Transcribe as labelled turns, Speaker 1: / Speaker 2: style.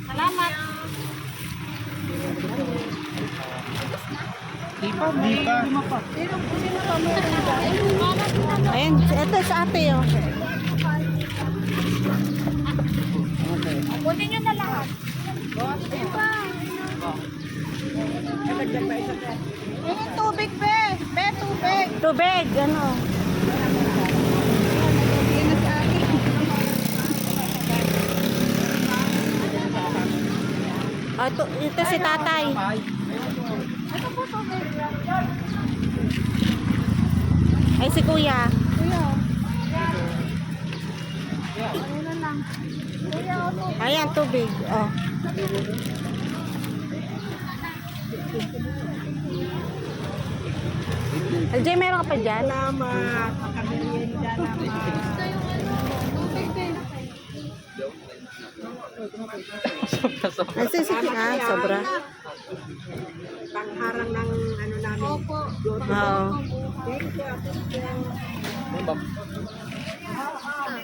Speaker 1: Salamat.
Speaker 2: Di pa.
Speaker 3: Ayan, ito sa ate, oh.
Speaker 1: Kunin nyo na lahat. Yung tubig, be. Be, tubig.
Speaker 3: Tubig, ano. Oh, ito si tatay.
Speaker 1: Ito po tubig.
Speaker 3: Ay, si kuya.
Speaker 1: Kuya. Ano na lang. Kuya, o tubig.
Speaker 3: Ayan, tubig. Oh. LJ, meron ka pa dyan?
Speaker 2: Salamat. Makabili naman.
Speaker 1: Gusto yung ano, tubig, be.
Speaker 3: Ay, sige, sobra.
Speaker 2: Pangharang ng ano namin.
Speaker 1: Opo.
Speaker 3: Oo.
Speaker 2: Thank you.